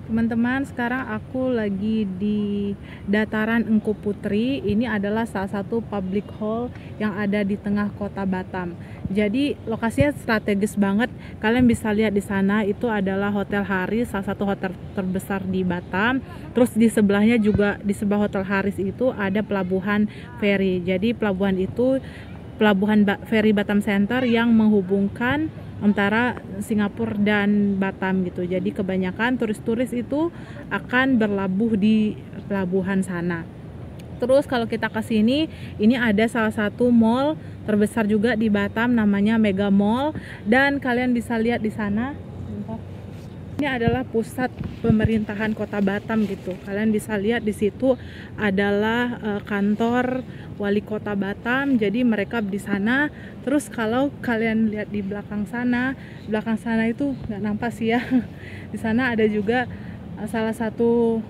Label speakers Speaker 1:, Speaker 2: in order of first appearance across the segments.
Speaker 1: Teman-teman, sekarang aku lagi di Dataran Engku Putri. Ini adalah salah satu public hall yang ada di tengah kota Batam. Jadi lokasinya strategis banget. Kalian bisa lihat di sana itu adalah Hotel Haris, salah satu hotel terbesar di Batam. Terus di sebelahnya juga di sebelah Hotel Haris itu ada pelabuhan feri. Jadi pelabuhan itu pelabuhan feri Batam Center yang menghubungkan antara Singapura dan Batam gitu. Jadi kebanyakan turis-turis itu akan berlabuh di pelabuhan sana. Terus kalau kita ke sini, ini ada salah satu mall terbesar juga di Batam namanya Mega Mall, dan kalian bisa lihat di sana. Ini adalah pusat pemerintahan Kota Batam gitu. Kalian bisa lihat di situ adalah kantor Wali Kota Batam. Jadi mereka di sana. Terus kalau kalian lihat di belakang sana itu nggak nampak sih ya. Di sana ada juga salah satu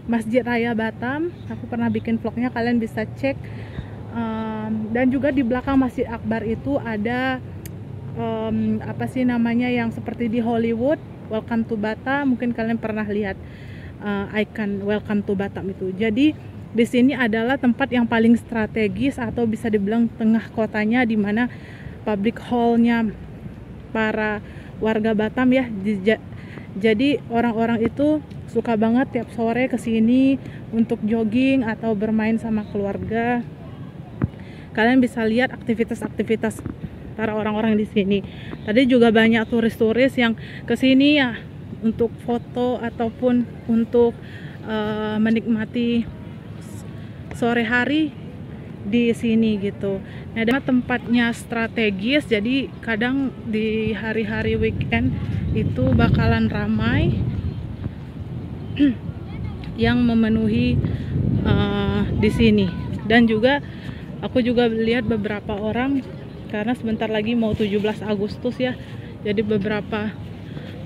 Speaker 1: Masjid Raya Batam. Aku pernah bikin vlognya, kalian bisa cek. Dan juga di belakang Masjid Akbar itu ada apa sih namanya yang seperti di Hollywood, Welcome to Batam. Mungkin kalian pernah lihat icon Welcome to Batam itu. Jadi di sini adalah tempat yang paling strategis atau bisa dibilang tengah kotanya, di mana public hall-nya para warga Batam ya. Jadi orang-orang itu suka banget tiap sore ke sini untuk jogging atau bermain sama keluarga. Kalian bisa lihat aktivitas-aktivitas para orang-orang di sini. Tadi juga banyak turis-turis yang ke sini ya untuk foto ataupun untuk menikmati sore hari di sini gitu. Nah, dan tempatnya strategis, jadi kadang di hari-hari weekend itu bakalan ramai yang memenuhi di sini. Dan juga aku juga lihat beberapa orang, karena sebentar lagi mau 17 Agustus ya. Jadi beberapa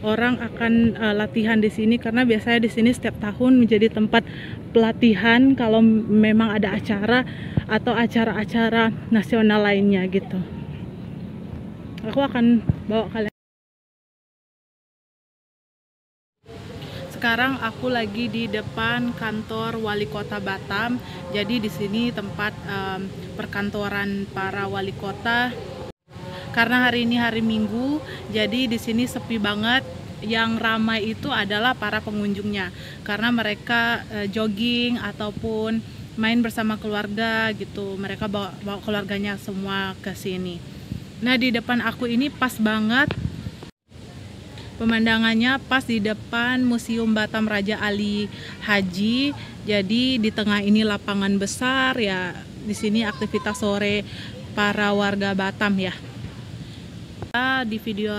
Speaker 1: orang akan latihan di sini, karena biasanya di sini setiap tahun menjadi tempat pelatihan kalau memang ada acara atau acara-acara nasional lainnya gitu. Aku akan bawa kalian. Sekarang aku lagi di depan kantor Wali Kota Batam. Jadi di sini tempat perkantoran para wali kota. Karena hari ini hari Minggu, jadi di sini sepi banget. Yang ramai itu adalah para pengunjungnya, karena mereka jogging ataupun main bersama keluarga gitu. Mereka bawa keluarganya semua ke sini. Nah, di depan aku ini pas banget pemandangannya, pas di depan Museum Batam Raja Ali Haji. Jadi di tengah ini lapangan besar ya. Di sini aktivitas sore para warga Batam ya. Di video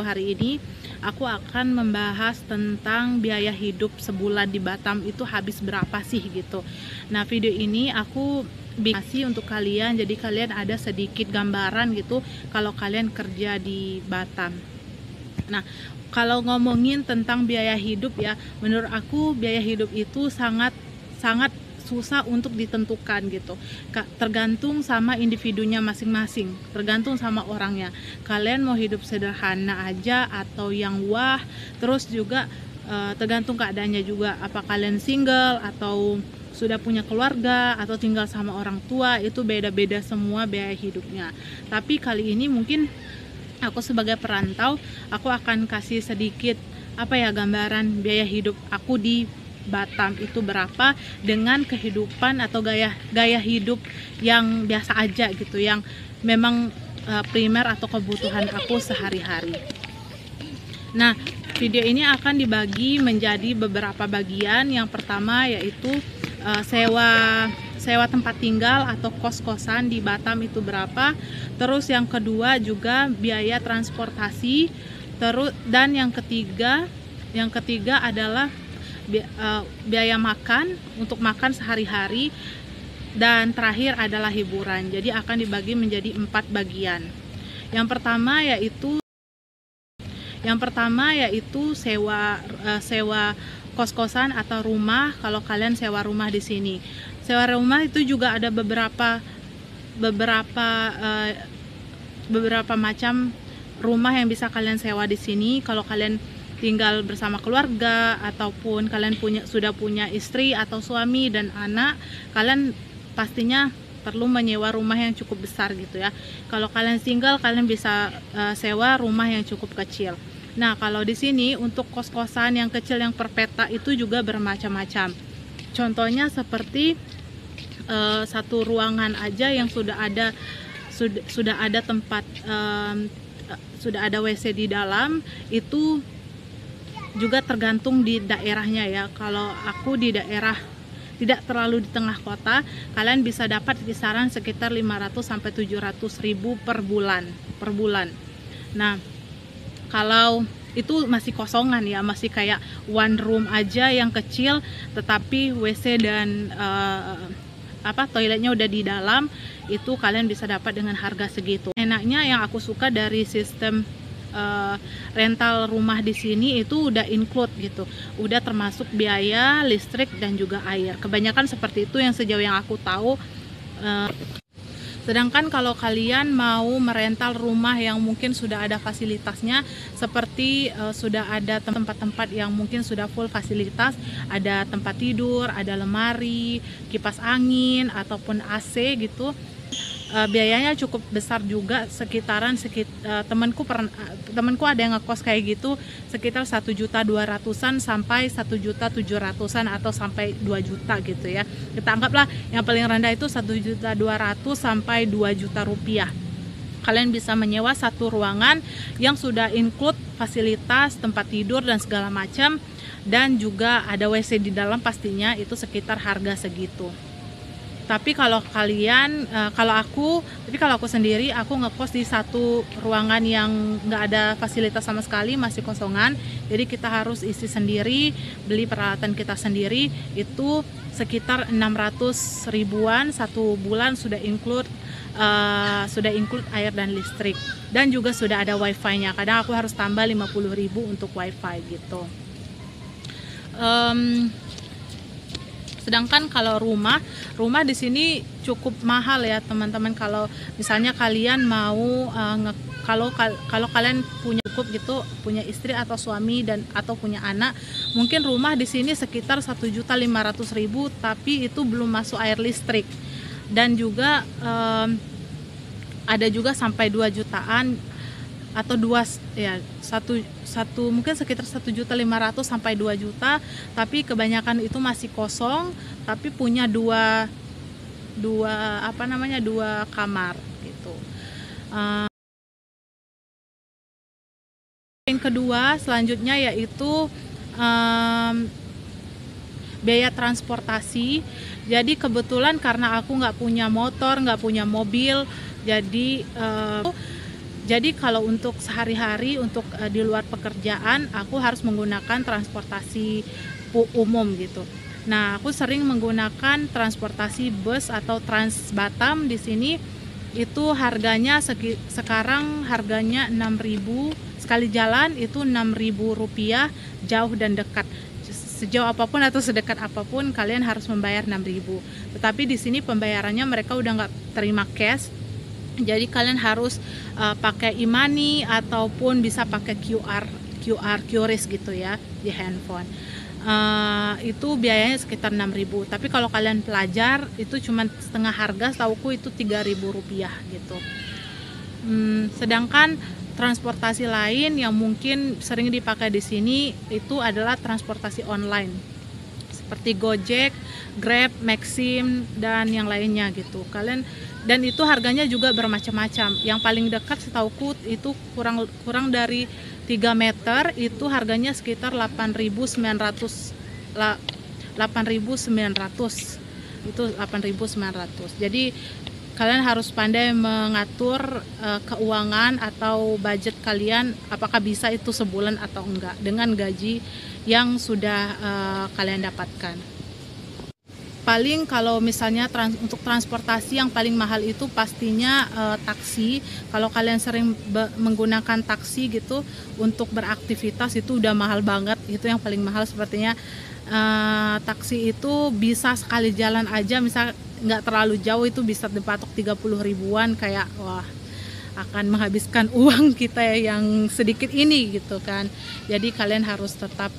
Speaker 1: hari ini aku akan membahas tentang biaya hidup sebulan di Batam itu habis berapa sih gitu. Nah, video ini aku bikin untuk kalian, jadi kalian ada sedikit gambaran gitu kalau kalian kerja di Batam. Nah, kalau ngomongin tentang biaya hidup ya, menurut aku biaya hidup itu sangat susah untuk ditentukan gitu. Tergantung sama individunya masing-masing, tergantung sama orangnya. Kalian mau hidup sederhana aja atau yang wah, terus juga tergantung keadaannya juga. Apa kalian single atau sudah punya keluarga atau tinggal sama orang tua, itu beda-beda semua biaya hidupnya. Tapi kali ini mungkin aku sebagai perantau, aku akan kasih sedikit gambaran biaya hidup aku di Batam itu berapa dengan kehidupan atau gaya hidup yang biasa aja gitu, yang memang primer atau kebutuhan aku sehari-hari. Nah, video ini akan dibagi menjadi beberapa bagian. Yang pertama yaitu sewa tempat tinggal atau kos-kosan di Batam itu berapa. Terus yang kedua juga biaya transportasi. Dan yang ketiga adalah biaya makan untuk makan sehari-hari. Dan terakhir adalah hiburan. Jadi akan dibagi menjadi 4 bagian. Yang pertama yaitu sewa kos-kosan atau rumah. Kalau kalian sewa rumah di sini, sewa rumah itu juga ada beberapa macam rumah yang bisa kalian sewa di sini. Kalau kalian tinggal bersama keluarga, ataupun kalian sudah punya istri atau suami dan anak, kalian pastinya perlu menyewa rumah yang cukup besar gitu ya. Kalau kalian single, kalian bisa sewa rumah yang cukup kecil. Nah, kalau di sini untuk kos-kosan yang kecil yang per peta itu juga bermacam-macam. Contohnya seperti satu ruangan aja yang sudah ada tempat sudah ada WC di dalam, itu juga tergantung di daerahnya ya. Kalau aku di daerah tidak terlalu di tengah kota, kalian bisa dapat kisaran sekitar 500 sampai 700 ribu per bulan. Nah, kalau itu masih kosongan ya, masih kayak one room aja yang kecil, tetapi WC dan toiletnya udah di dalam, itu kalian bisa dapat dengan harga segitu. Enaknya yang aku suka dari sistem rental rumah di sini itu udah include gitu, udah termasuk biaya listrik dan juga air. Kebanyakan seperti itu yang sejauh yang aku tahu. Sedangkan kalau kalian mau merental rumah yang mungkin sudah ada fasilitasnya, seperti sudah ada tempat-tempat yang mungkin sudah full fasilitas, ada tempat tidur, ada lemari, kipas angin, ataupun AC gitu, biayanya cukup besar juga, sekitaran temanku ada yang ngekos kayak gitu sekitar 1.200.000-an sampai 1.700.000-an atau sampai 2 juta gitu ya. Kita anggaplah yang paling rendah itu 1.200.000 sampai 2 juta rupiah. Kalian bisa menyewa satu ruangan yang sudah include fasilitas tempat tidur dan segala macam, dan juga ada WC di dalam, pastinya itu sekitar harga segitu. Tapi kalau aku sendiri, aku ngekos di satu ruangan yang nggak ada fasilitas sama sekali, masih kosongan. Jadi kita harus isi sendiri, beli peralatan kita sendiri, itu sekitar 600 ribuan satu bulan, sudah include air dan listrik, dan juga sudah ada wifi-nya. Kadang aku harus tambah 50.000 untuk wifi gitu. Sedangkan kalau rumah di sini cukup mahal ya teman-teman. Kalau misalnya kalian mau kalau kalian punya cukup gitu, punya istri atau suami atau punya anak, mungkin rumah di sini sekitar 1.500.000, tapi itu belum masuk air listrik, dan juga ada juga sampai 2 jutaan atau mungkin sekitar 1.500.000 sampai 2 juta, tapi kebanyakan itu masih kosong, tapi punya dua kamar gitu. Yang kedua selanjutnya yaitu biaya transportasi. Jadi kebetulan karena aku nggak punya motor, nggak punya mobil, jadi kalau untuk sehari-hari, untuk di luar pekerjaan, aku harus menggunakan transportasi umum gitu. Nah, aku sering menggunakan transportasi bus atau Trans Batam di sini. Itu harganya sekarang harganya 6.000 sekali jalan, itu 6.000 rupiah, jauh dan dekat. Sejauh apapun atau sedekat apapun kalian harus membayar 6.000. Tetapi di sini pembayarannya mereka udah nggak terima cash. Jadi kalian harus pakai e-money ataupun bisa pakai QRIS gitu ya di handphone. Itu biayanya sekitar 6.000. Tapi kalau kalian pelajar itu cuma setengah harga, setauku itu 3.000 rupiah gitu. Sedangkan transportasi lain yang mungkin sering dipakai di sini itu adalah transportasi online, seperti Gojek, Grab, Maxim, dan yang lainnya gitu. Dan itu harganya juga bermacam-macam. Yang paling dekat setauku itu kurang dari 3 meter, itu harganya sekitar 8.900. Itu 8.900. Jadi kalian harus pandai mengatur keuangan atau budget kalian, apakah bisa itu sebulan atau enggak dengan gaji yang sudah kalian dapatkan. Paling kalau misalnya untuk transportasi yang paling mahal itu pastinya taksi. Kalau kalian sering menggunakan taksi gitu untuk beraktivitas, itu udah mahal banget. Itu yang paling mahal sepertinya. Taksi itu bisa sekali jalan aja, misal nggak terlalu jauh, itu bisa dipatok 30 ribuan, kayak wah akan menghabiskan uang kita yang sedikit ini gitu kan. Jadi kalian harus tetap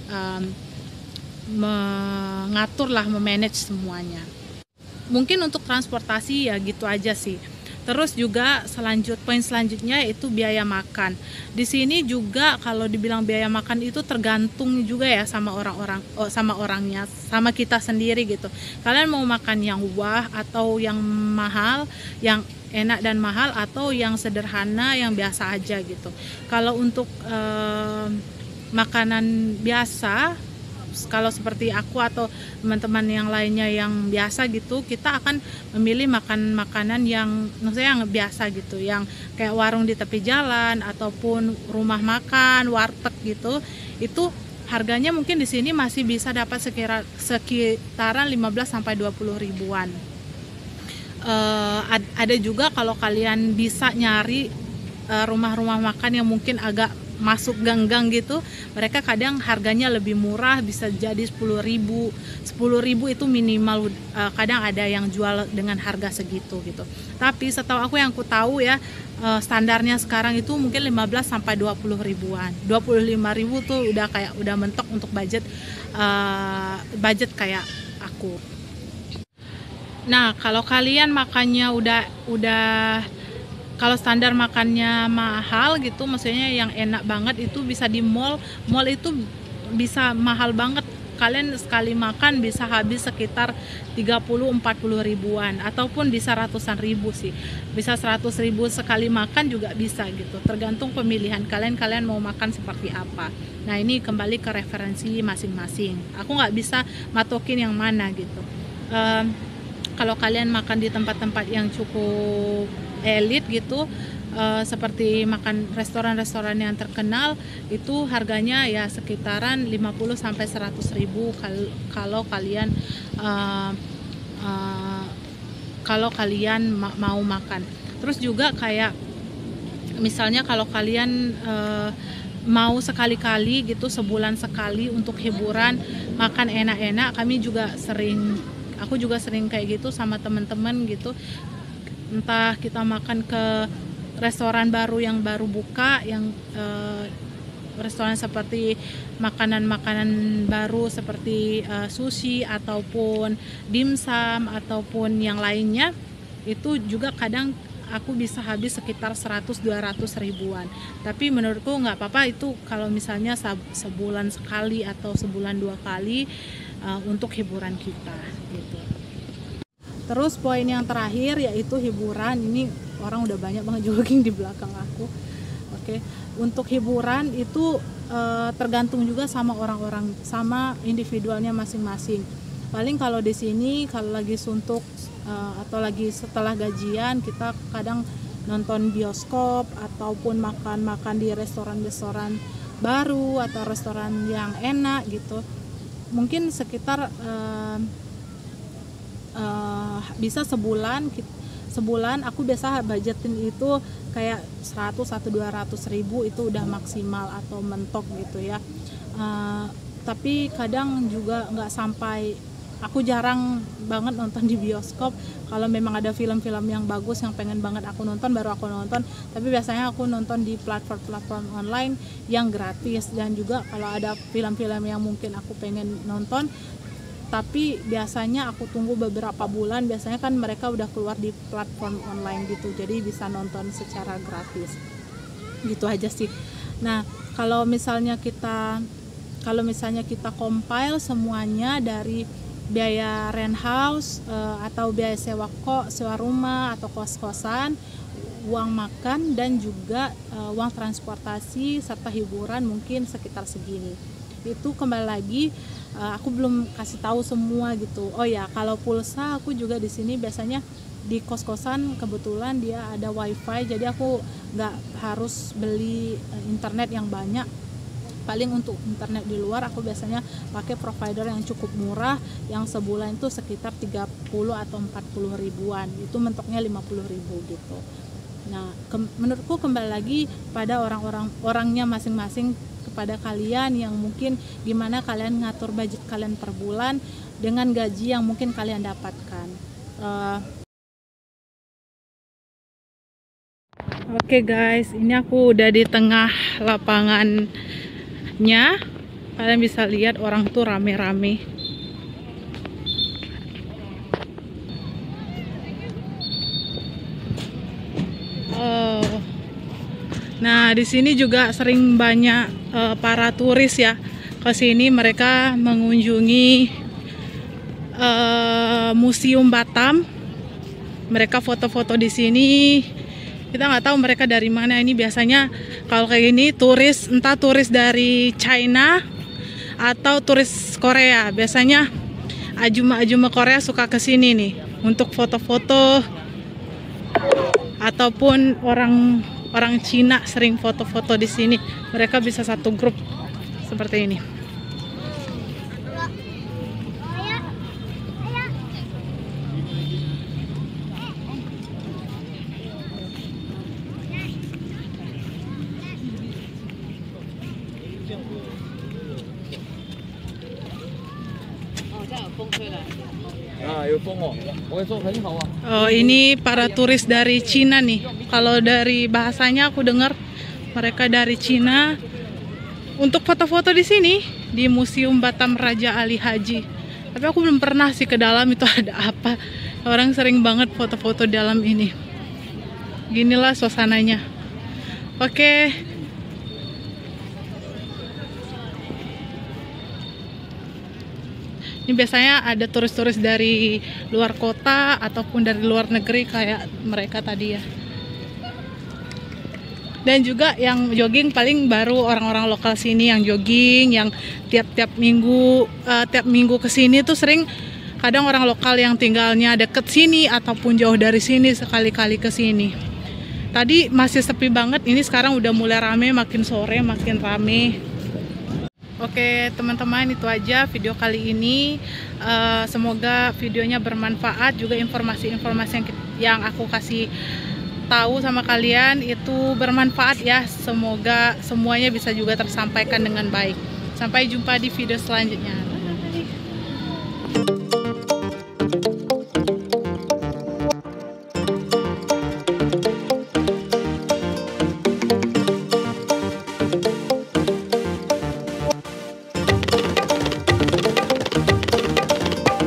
Speaker 1: mengatur lah, memanage semuanya. Mungkin untuk transportasi ya gitu aja sih. Terus juga poin selanjutnya itu biaya makan. Di sini juga kalau dibilang biaya makan itu tergantung juga ya sama sama orangnya, sama kita sendiri gitu. Kalian mau makan yang wah atau yang mahal, yang enak dan mahal, atau yang sederhana yang biasa aja gitu. Kalau untuk makanan biasa, kalau seperti aku atau teman-teman yang lainnya yang biasa gitu, kita akan memilih makan makanan yang maksudnya yang biasa gitu, yang kayak warung di tepi jalan ataupun rumah makan, warteg gitu. Itu harganya mungkin di sini masih bisa dapat sekitaran 15 sampai 20 ribuan. Ada juga kalau kalian bisa nyari rumah-rumah makan yang mungkin agak masuk gang-gang gitu, mereka kadang harganya lebih murah, bisa jadi 10.000 itu minimal. Kadang ada yang jual dengan harga segitu gitu. Tapi setahu aku, yang aku tahu ya, standarnya sekarang itu mungkin 15 sampai 20 ribuan. 25.000 tuh udah mentok untuk budget kayak aku. Nah, kalau kalian makannya udah kalau standar makannya mahal gitu, maksudnya yang enak banget, itu bisa di mall. Mall itu bisa mahal banget. Kalian sekali makan bisa habis sekitar 30-40 ribuan, ataupun bisa ratusan ribu sih. Bisa 100 ribu sekali makan juga bisa gitu. Tergantung pemilihan kalian mau makan seperti apa. Nah, ini kembali ke referensi masing-masing. Aku nggak bisa matokin yang mana gitu. Kalau kalian makan di tempat-tempat yang cukup elit gitu, seperti makan restoran-restoran yang terkenal, itu harganya ya sekitaran 50 sampai 100 ribu kalau kalian mau makan. Terus juga kayak misalnya kalau kalian mau sekali-kali gitu, sebulan sekali untuk hiburan, makan enak-enak, aku juga sering kayak gitu sama teman-teman gitu. Entah kita makan ke restoran baru yang baru buka, yang restoran seperti makanan-makanan baru seperti sushi ataupun dimsum ataupun yang lainnya, itu juga kadang aku bisa habis sekitar 100-200 ribuan. Tapi menurutku nggak apa-apa itu kalau misalnya sebulan sekali atau sebulan 2 kali untuk hiburan kita gitu. Terus poin yang terakhir yaitu hiburan. Ini orang udah banyak banget jogging di belakang aku. Oke. Untuk hiburan itu tergantung juga sama orang-orang, sama individualnya masing-masing. Paling kalau di sini kalau lagi suntuk atau lagi setelah gajian, kita kadang nonton bioskop ataupun makan-makan di restoran-restoran baru atau restoran yang enak gitu. Mungkin sekitar bisa sebulan aku biasa budgetin itu kayak 100-200 ribu, itu udah maksimal atau mentok gitu ya. Tapi kadang juga nggak sampai. Aku jarang banget nonton di bioskop. Kalau memang ada film-film yang bagus yang pengen banget aku nonton, baru aku nonton. Tapi biasanya aku nonton di platform online yang gratis. Dan juga kalau ada film-film yang mungkin aku pengen nonton, tapi biasanya aku tunggu beberapa bulan, biasanya kan mereka udah keluar di platform online gitu, jadi bisa nonton secara gratis gitu aja sih. Nah, kalau misalnya kita compile semuanya dari biaya rent house atau biaya sewa rumah atau kos-kosan, uang makan, dan juga uang transportasi serta hiburan mungkin sekitar segini. Itu kembali lagi, aku belum kasih tahu semua gitu. Oh ya, kalau pulsa aku juga di sini biasanya di kos-kosan kebetulan dia ada wifi, jadi aku nggak harus beli internet yang banyak. Paling untuk internet di luar aku biasanya pakai provider yang cukup murah, yang sebulan itu sekitar 30 atau 40 ribuan, itu mentoknya 50 ribu gitu. Nah, menurutku kembali lagi pada orangnya masing-masing, kepada kalian yang mungkin gimana kalian ngatur budget kalian per bulan dengan gaji yang mungkin kalian dapatkan. Oke guys, ini aku udah di tengah lapangannya. Kalian bisa lihat orang tuh rame-rame. Nah, di sini juga sering banyak para turis ya ke sini. Mereka mengunjungi Museum Batam. Mereka foto-foto di sini. Kita nggak tahu mereka dari mana. Ini biasanya kalau kayak gini turis, entah turis dari China atau turis Korea. Biasanya ajuma-ajuma Korea suka ke sini nih untuk foto-foto, ataupun orang Cina sering foto-foto di sini. Mereka bisa satu grup seperti ini. Oh, ini para turis dari Cina nih. Kalau dari bahasanya aku dengar mereka dari Cina untuk foto-foto di sini di Museum Batam Raja Ali Haji. Tapi aku belum pernah sih ke dalam, itu ada apa. Orang sering banget foto-foto dalam ini. Ginilah suasananya. Oke. Ini biasanya ada turis-turis dari luar kota ataupun dari luar negeri kayak mereka tadi ya. Dan juga yang jogging paling baru orang-orang lokal sini yang jogging, yang tiap minggu ke sini tuh sering. Kadang orang lokal yang tinggalnya deket sini ataupun jauh dari sini sekali-kali ke sini. Tadi masih sepi banget, ini sekarang udah mulai rame, makin sore makin rame. Oke teman-teman, itu aja video kali ini. Semoga videonya bermanfaat, juga informasi-informasi yang aku kasih tahu sama kalian itu bermanfaat ya. Semoga semuanya bisa juga tersampaikan dengan baik. Sampai jumpa di video selanjutnya.